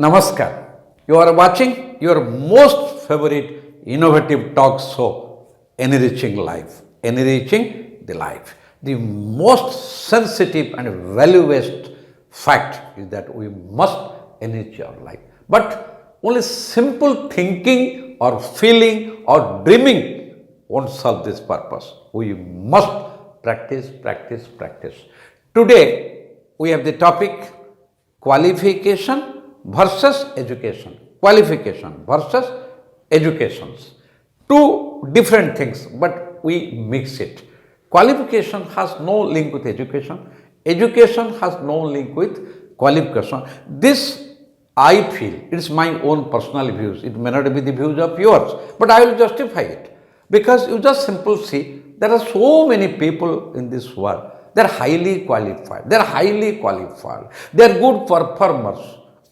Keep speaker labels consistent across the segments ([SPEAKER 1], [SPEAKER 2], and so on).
[SPEAKER 1] Namaskar. You are watching your most favorite innovative talk show, Enriching Life. Enriching the life. The most sensitive and value-based fact is that we must enrich our life. But only simple thinking or feeling or dreaming won't solve this purpose. We must practice. Today, we have the topic qualification versus education. Qualification versus educations. Two different things, but we mix it. Qualification has no link with education. Education has no link with qualification. This I feel, it's my own personal views. It may not be the views of yours, but I will justify it. Because you just simply see, there are so many people in this world. They are highly qualified. They are good performers.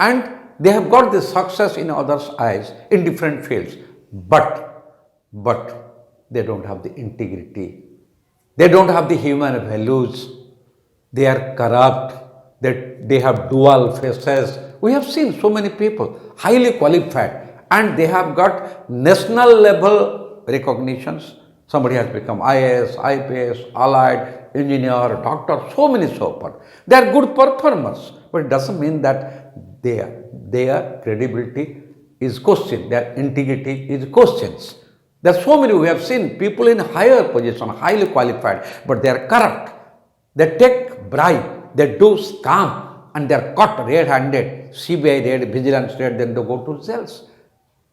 [SPEAKER 1] And they have got the success in others' eyes in different fields. But they don't have the integrity. They don't have the human values. They are corrupt. They have dual faces. We have seen so many people, highly qualified, and they have got national level recognitions. Somebody has become IAS, IPS, allied, engineer, doctor, so many so forth. They are good performers, but it doesn't mean that their credibility is questioned, their integrity is questioned. There are so many, we have seen people in higher position, highly qualified, but they are corrupt. They take bribe, they do scam, and they are caught red-handed, CBI raid, vigilance raid, then they go to jails.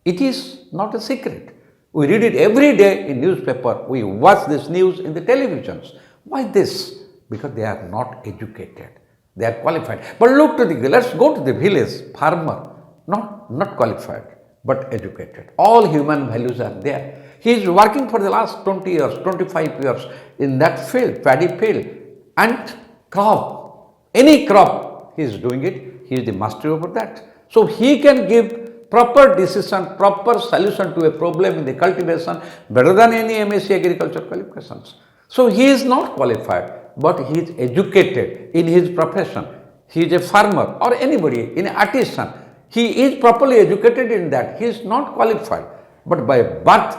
[SPEAKER 1] It is not a secret. We read it every day in newspaper, we watch this news in the televisions. Why this? Because they are not educated. They are qualified. But look to let's go to the village, farmer, not qualified, but educated. All human values are there. He is working for the last 20 years, 25 years in that field, paddy field, and crop, any crop, he is doing it. He is the master over that. So he can give proper decision, proper solution to a problem in the cultivation better than any MSc agriculture qualifications. So he is not qualified, but he is educated in his profession. He is a farmer or anybody, an artisan. He is properly educated in that. He is not qualified, but by birth,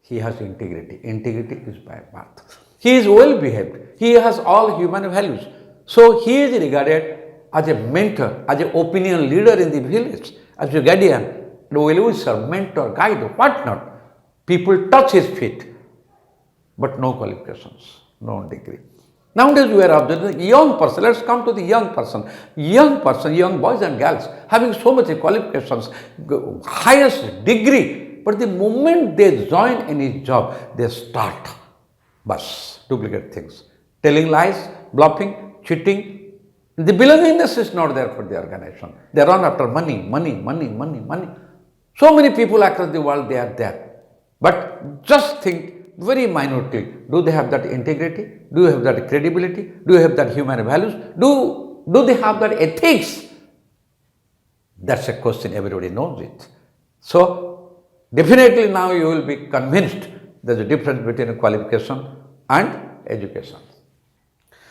[SPEAKER 1] he has integrity. Integrity is by birth. He is well behaved. He has all human values. So he is regarded as a mentor, as an opinion leader in the village, as a guardian, well-wisher, mentor, guide, what not. People touch his feet, but no qualifications, no degree. Nowadays we are observing young person. Let's come to the young person. Young boys and girls having so much qualifications, highest degree, but the moment they join any job, they start duplicate things, telling lies, bluffing, cheating. The belongingness is not there for the organization. They run after money. So many people across the world, they are there. But just think very minutely, do they have that integrity? Do you have that credibility? Do you have that human values? Do they have that ethics? That's a question, everybody knows it. So, definitely now you will be convinced there's a difference between qualification and education.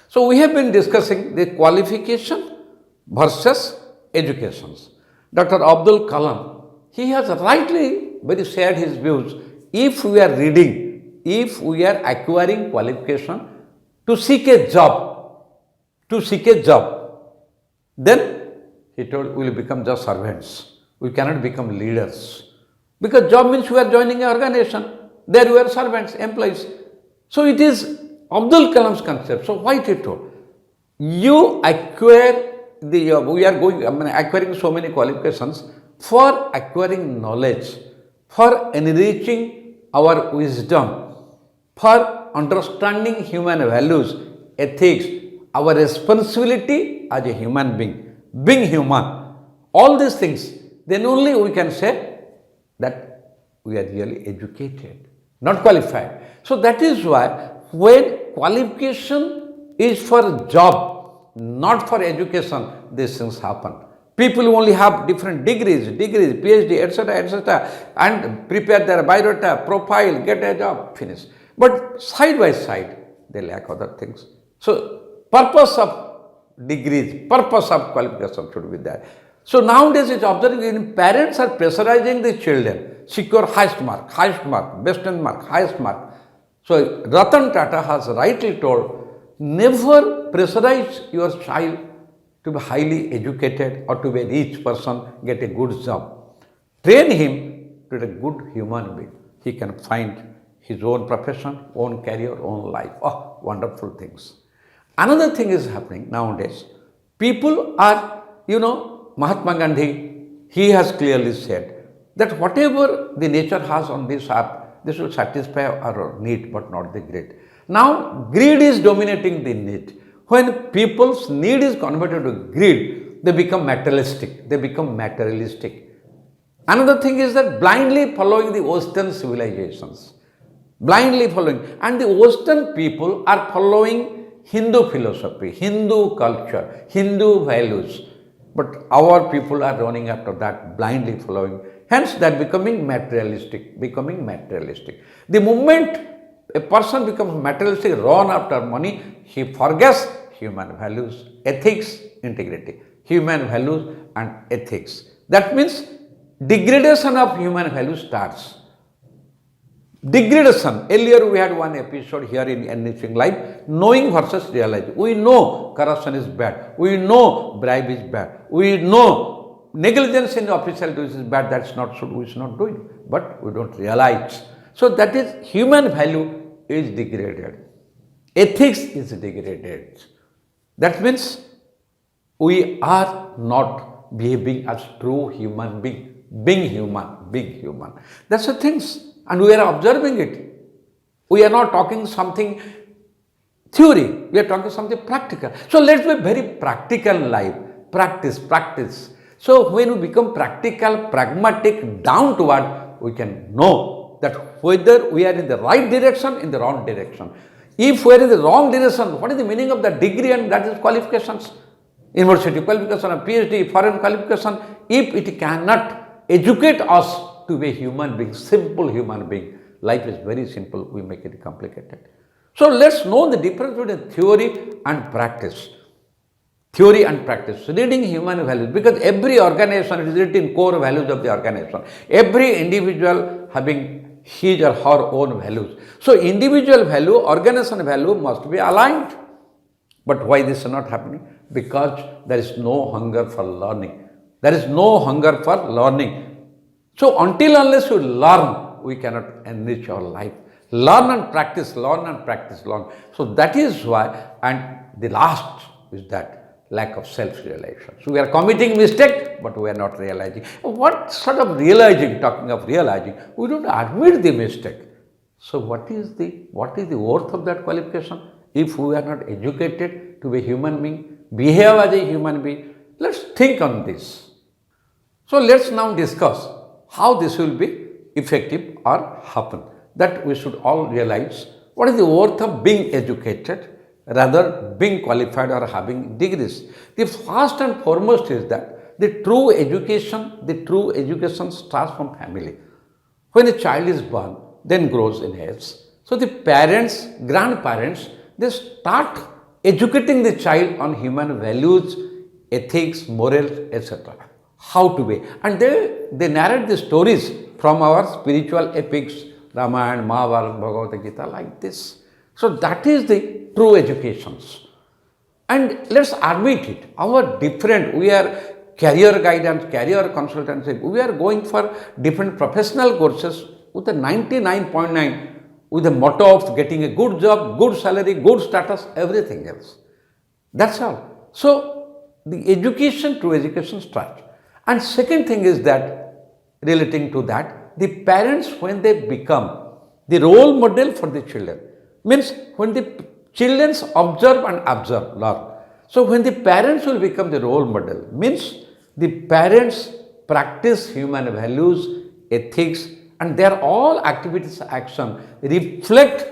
[SPEAKER 1] So, we have been discussing the qualification versus educations. Dr. Abdul Kalam, he has rightly very shared his views. If we are reading, if we are acquiring qualification to seek a job, then he told we will become just servants. We cannot become leaders. Because job means we are joining an organization. There we are servants, employees. So it is Abdul Kalam's concept. So why he told? You acquire we are acquiring so many qualifications for acquiring knowledge, for enriching our wisdom, for understanding human values, ethics, our responsibility as a human being human, all these things, then only we can say that we are really educated, not qualified. So that is why when qualification is for job, not for education, these things happen. People who only have different degrees, PhD, etc., and prepare their biodata, profile, get a job, finish. But side by side, they lack other things. So, purpose of degrees, purpose of qualification should be there. So nowadays it's observing parents are pressurizing the children, secure highest mark, best in mark, highest mark. So Ratan Tata has rightly told, never pressurize your child to be highly educated or to be a rich person, get a good job. Train him to be a good human being. He can find his own profession, own career, own life. Oh, wonderful things. Another thing is happening nowadays. People are, Mahatma Gandhi, he has clearly said that whatever the nature has on this earth, this will satisfy our need but not the greed. Now, greed is dominating the need. When people's need is converted to greed, they become materialistic. Another thing is that blindly following the Western civilizations. Blindly following. And the Western people are following Hindu philosophy, Hindu culture, Hindu values. But our people are running after that, blindly following. Hence, they are becoming materialistic. The moment a person becomes materialistic, run after money, he forgets human values, ethics, integrity. Human values and ethics. That means degradation of human values starts. Degradation. Earlier we had one episode here in Enriching Life, knowing versus realizing. We know corruption is bad. We know bribe is bad. We know negligence in official duties is bad. That's not so. We should not do it. But we don't realize. So that is human value is degraded. Ethics is degraded. That means we are not behaving as true human being, being human. That's the things. And we are observing it. We are not talking something theory, we are talking something practical. So let's be very practical life, practice. So when we become practical, pragmatic, down to earth, we can know that whether we are in the right direction, in the wrong direction. If we are in the wrong direction, what is the meaning of the degree and that is qualifications? University qualification, a PhD, foreign qualification, if it cannot educate us to be a human being, simple human being. Life is very simple, we make it complicated. So let's know the difference between theory and practice. Theory and practice, reading human values, because every organization is written core values of the organization. Every individual having his or her own values. So individual value, organization value must be aligned. But why this is not happening? Because there is no hunger for learning. So until unless we learn, we cannot enrich our life. Learn and practice. So that is why, and the last is that lack of self-realization. So we are committing mistake, but we are not realizing. What sort of realizing, talking of realizing, we don't admit the mistake. So what is the worth of that qualification? If we are not educated to be a human being, behave as a human being, let's think on this. So let's now discuss how this will be effective or happen. That we should all realize what is the worth of being educated, rather being qualified or having degrees. The first and foremost is that the true education starts from family. When a child is born, then grows in age. So the parents, grandparents, they start educating the child on human values, ethics, morals, etc. How to be. And they narrate the stories from our spiritual epics, Ramayana, Mahabharata, Bhagavad Gita, like this. So that is the true educations. And let's admit it, we are career guidance, career consultancy, we are going for different professional courses with a 99.9, with the motto of getting a good job, good salary, good status, everything else. That's all. So the true education starts. And second thing is that, relating to that, the parents, when they become the role model for the children, means when the children observe, learn. So when the parents will become the role model, means the parents practice human values, ethics, and their all activities, action reflect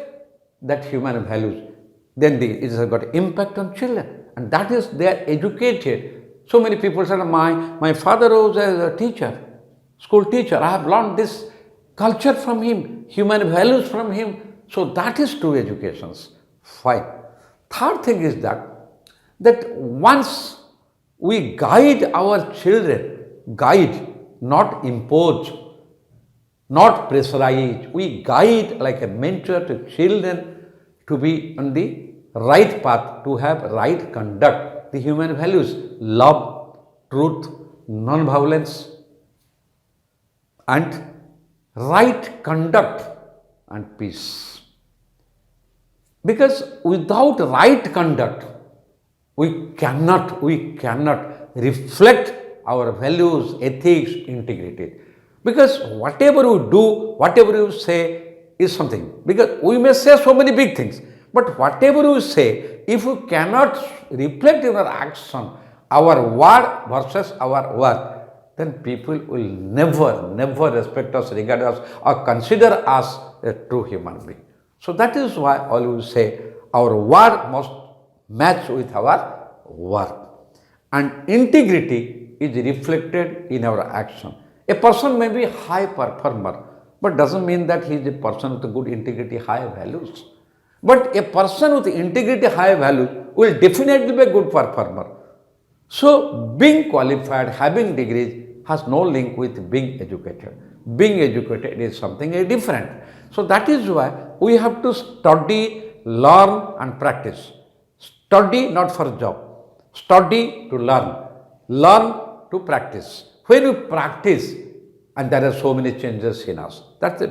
[SPEAKER 1] that human values. Then it has got impact on children, and that is they are educated. So many people say, my father was a teacher, school teacher. I have learned this culture from him, human values from him. So that is true education. Fine. Third thing is that once We guide our children, guide, not impose, not pressurize. We guide like a mentor to children to be on the right path, to have right conduct, the human values, love, truth, non-violence, and right conduct and peace. Because without right conduct, we cannot reflect our values, ethics, integrity. Because whatever we do, whatever you say is something. Because we may say so many big things, but whatever you say, if we cannot reflect in our action, our word versus our work, then people will never respect us, regard us, or consider us a true human being. So that is why I always say our word must match with our work. And integrity is reflected in our action. A person may be high performer, but doesn't mean that he is a person with good integrity, high values. But a person with integrity, high values will definitely be a good performer. So being qualified, having degrees has no link with being educated. Being educated is something different. So that is why we have to study, learn and practice. Study not for job. Study to learn. Learn to practice. When you practice, and there are so many changes in us. That's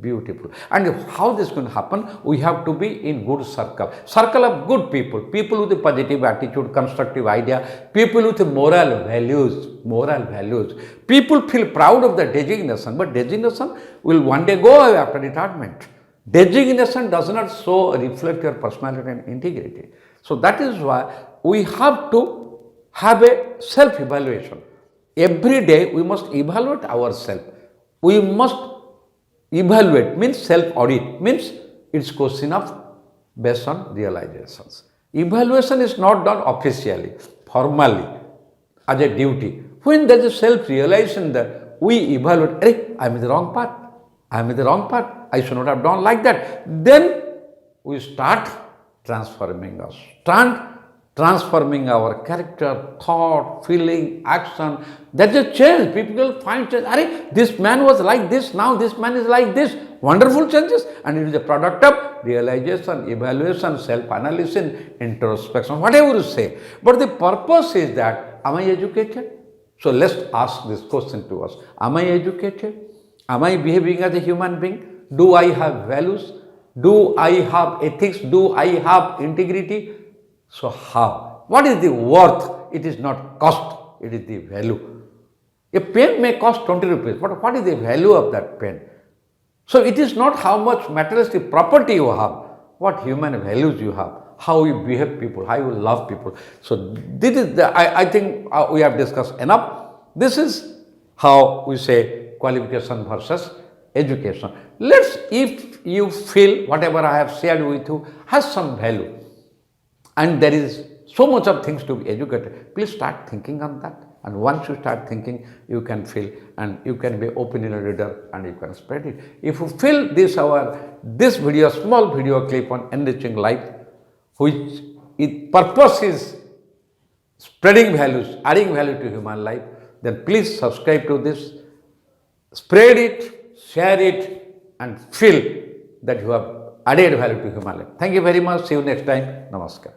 [SPEAKER 1] beautiful. And how this can happen? We have to be in good circle. Circle of good people. People with a positive attitude, constructive idea. People with moral values. Moral values. People feel proud of the designation, but designation will one day go away after retirement. Designation does not so reflect your personality and integrity. So that is why we have to have a self-evaluation. Every day we must evaluate ourselves. We must evaluate, means self-audit, means it's question of based on realizations. Evaluation is not done officially, formally, as a duty. When there is a self-realization that we evaluate, hey, I am in the wrong path, I am in the wrong path, I should not have done like that. Then we start transforming us, transforming our character, thought, feeling, action. That's a change. People will find change. Arey, this man was like this, now this man is like this. Wonderful changes. And it is a product of realization, evaluation, self-analysis, introspection, whatever you say. But the purpose is that, am I educated? So let's ask this question to us. Am I educated? Am I behaving as a human being? Do I have values? Do I have ethics? Do I have integrity? So how? What is the worth? It is not cost, it is the value. A pen may cost 20 rupees, but what is the value of that pen? So it is not how much materialistic property you have, what human values you have, how you behave people, how you love people. So this is I think we have discussed enough. This is how we say qualification versus education. If you feel whatever I have shared with you has some value, and there is so much of things to be educated, please start thinking on that. And once you start thinking, you can feel, and you can be opinion reader, and you can spread it. If you feel this video, small video clip on enriching life, which its purpose is spreading values, adding value to human life, then please subscribe to this, spread it, share it, and feel that you have added value to human life. Thank you very much. See you next time. Namaskar.